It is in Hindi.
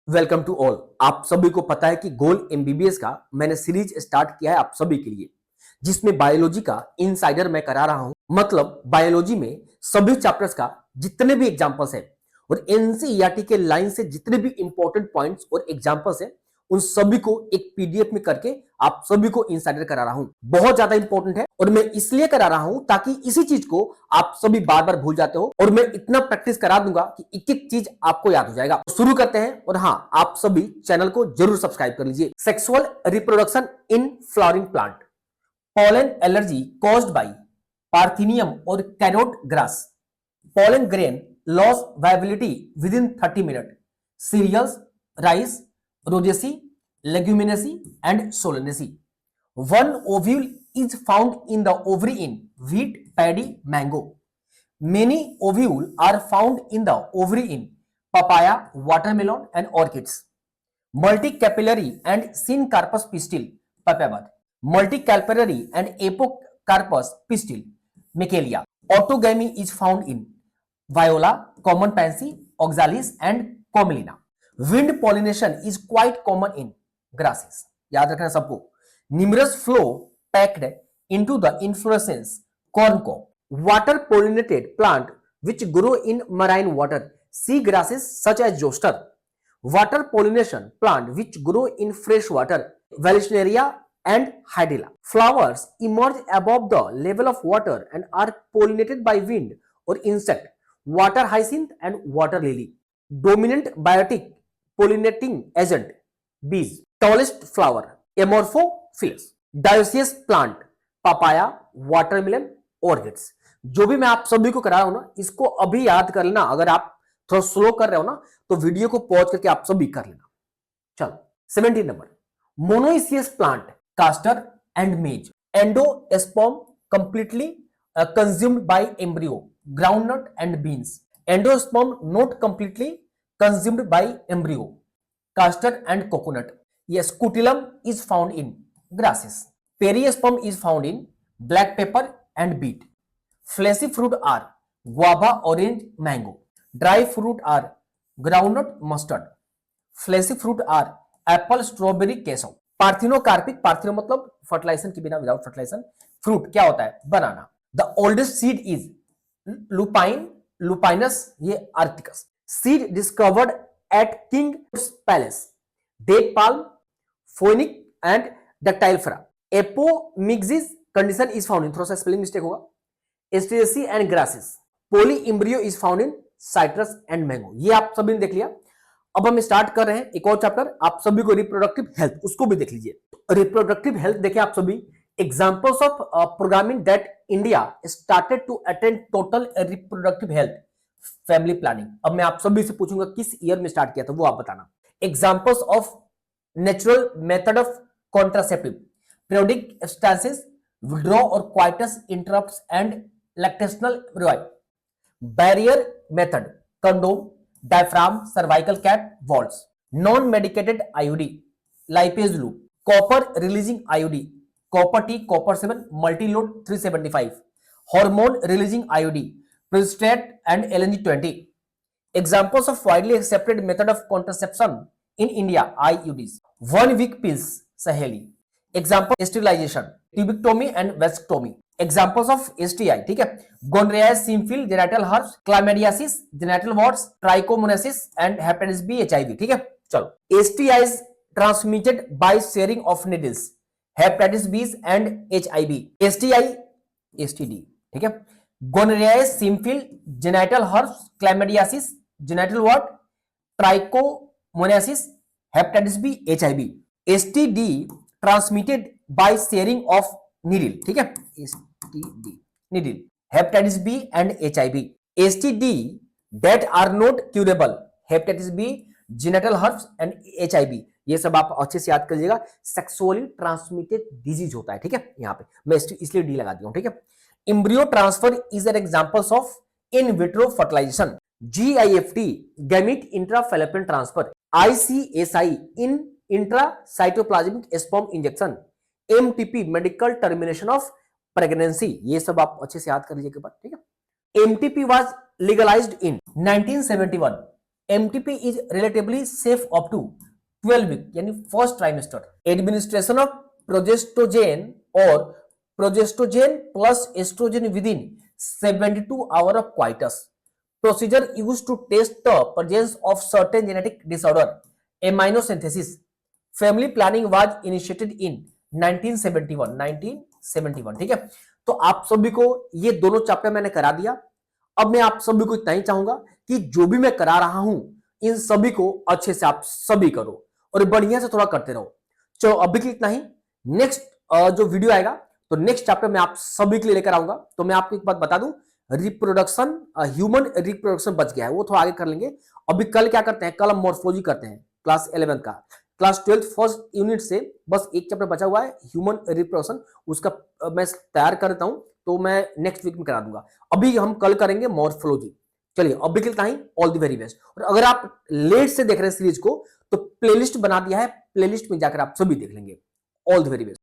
Welcome to all. आप सभी को पता है कि गोल एमबीबीएस का मैंने सीरीज स्टार्ट किया है आप सभी के लिए, जिसमें बायोलॉजी का इनसाइडर मैं करा रहा हूं। मतलब बायोलॉजी में सभी चैप्टर्स का जितने भी एग्जांपल्स है और एनसीईआरटी के लाइन से जितने भी इंपॉर्टेंट पॉइंट्स और एग्जांपल्स है, उन सभी को एक पीडीएफ में करके आप सभी को इनसाइडर करा रहा हूं। बहुत ज्यादा इंपॉर्टेंट है और मैं इसलिए करा रहा हूं ताकि इसी चीज को आप सभी बार बार भूल जाते हो और मैं इतना प्रैक्टिस करा दूंगा कि एक एक चीज आपको याद हो जाएगा। तो शुरू करते हैं। और हाँ, आप सभी चैनल को जरूर सब्सक्राइब कर लीजिए। Sexual reproduction in flowering plant, pollen allergy caused by parthenium or carrot grass, pollen grain loss viability within 30 minutes, cereals, rice, rosaceae, leguminaceae and solanaceae. One ovule is found in the ovary in wheat, paddy, mango. Many ovules are found in the ovary in papaya, watermelon and orchids. Multicapillary and syncarpous pistil, papaver. Multicapillary and apocarpous pistil, Michelia. Autogamy is found in viola, common pansy, oxalis and commelina. Wind pollination is quite common in grasses. याद रखना सबको. Numerous flow packed into the inflorescence corncob. Water pollinated plant which grow in marine water. Sea grasses such as zoster. Water pollination plant which grow in fresh water, Vallisneria and Hydilla. Flowers emerge above the level of water and are pollinated by wind or insect, water hyacinth and water lily. Dominant biotic pollinating agent, bees. Tallest flower, Amorphophilus. Dioecious plant, papaya, watermelon, orchids. जो भी मैं आप सभी को करा रहा हूं ना, इसको अभी याद कर लेना। अगर आप थोड़ा स्लो कर रहे हो ना, तो वीडियो को पॉज करके आप सब भी कर लेना। चलो 17 number, monoecious plant, castor and maize. Endosperm completely consumed by embryo, groundnut and beans. Endosperm not completely consumed by embryo, castor and coconut. Yes, scutellum is found in grasses. Periosperm is found in black pepper and beet. Fleshy fruit are guava, orange, mango. Dry fruit are groundnut, mustard. Fleshy fruit are apple, strawberry, queso. Parthenocarpic, पार्थिनो मतलब फर्टिलाइजेशन के बिना, विदाउट फर्टिलाइजेशन. फ्रूट क्या होता है? Banana. The oldest seed is lupine, Lupinus, ये arcticus. Seed discovered at king palace. Date palm, Phoenix and dactylifera. Apomixis condition is found in, थोड़ा सा स्पेलिंग मिस्टेक होगा, Asteraceae and grasses. Poly embryo is found in citrus and mango. ये आप सभी ने देख लिया. अब हम स्टार्ट कर रहे हैं एक और चैप्टर. आप सभी को रिप्रोडक्टिव हेल्थ, उसको भी देख लीजिए. रिप्रोडक्टिव हेल्थ देखें आप सभी. Examples of programming that India started to attend total reproductive health family planning. अब मैं आप सभी से पूछूंगा किस ईयर में स्टार्ट किया था, वो आप बताना. Examples of natural method of contraceptive, periodic stances, withdraw or coitus interrupts and lactational revive. Barrier method, condom, diaphragm, cervical cap, valves. Non-medicated IUD, lipase loop. Copper releasing IUD, copper T, copper 7, multi-load 375. Hormone releasing IUD, Pristat and LNG20. Examples of widely accepted method of contraception in India, IUDs. 1 week pills, Saheli. Example, sterilization, tubectomy and vasectomy. Examples of STI, ठीक है, gonorrhea, syphilis, genital herpes, chlamydiasis, genital warts, trichomoniasis and hepatitis B, HIV. ठीक है, चलो. STIs transmitted by sharing of needles, hepatitis B and HIV. STI, STD. ठीक है, gonorrhea, syphilis, genital herpes, chlamydiasis, genital wart, trichomoniasis, hepatitis B, HIV. STD transmitted by sharing of needle. ठीक है, STD needle, hepatitis B and HIV. STD that are not curable, hepatitis B, genital herpes and HIV. ये सब आप अच्छे से याद कर लीजिएगा. सेक्सुअली ट्रांसमिटेड डिजीज होता है. ठीक है, यहाँ पे मैं इसलिए डी लगा दिया हूं. ठीक है. Embryo transfer is an examples of in vitro fertilization. GIFT, gamete intra fallopian transfer. ICSI, in intracytoplasmic sperm injection. MTP, medical termination of pregnancy. ये सब आप अच्छे से याद कर लीजिए के बाद. ठीक है. MTP was legalised in 1971. MTP is relatively safe up to 12 week यानी first trimester. Administration of progestogen और progestogen plus estrogen within 72 hour of coitus. Procedure used to test the presence of certain genetic disorder amniocentesis. Family planning was initiated in 1971। ठीक है, तो आप सभी को ये दोनों चैप्टर मैंने करा दिया। अब मैं आप सभी को इतना ही चाहूंगा कि जो भी मैं करा रहा हूं इन सभी को अच्छे से आप सभी करो और बढ़िया से थोड़ा करते रहो। चलो अभी के लिए इतना ही। नेक्स्ट जो वीडियो आएगा तो नेक्स्ट चैप्टर में आप सभी के लिए लेकर आऊंगा। तो मैं आपको एक बात बता दूं, रिप्रोडक्शन ह्यूमन रिप्रोडक्शन बच गया है, वो थोड़ा आगे कर लेंगे। अभी कल क्या करते हैं, कल हम मॉर्फोलॉजी करते हैं क्लास 11 का। क्लास 12 फर्स्ट यूनिट से बस एक चैप्टर बचा हुआ है ह्यूमन रिप्रोडक्शन, उसका मैं तैयार करता हूं तो मैं नेक्स्ट वीक में करा दूंगा। अभी हम कल करेंगे मॉर्फोलॉजी। चलिए अभी के लिए ऑल द वेरी बेस्ट। और अगर आप लेट से देख रहे हैं सीरीज को तो प्लेलिस्ट बना दिया है, प्लेलिस्ट में जाकर आप सभी देख लेंगे। All the very best.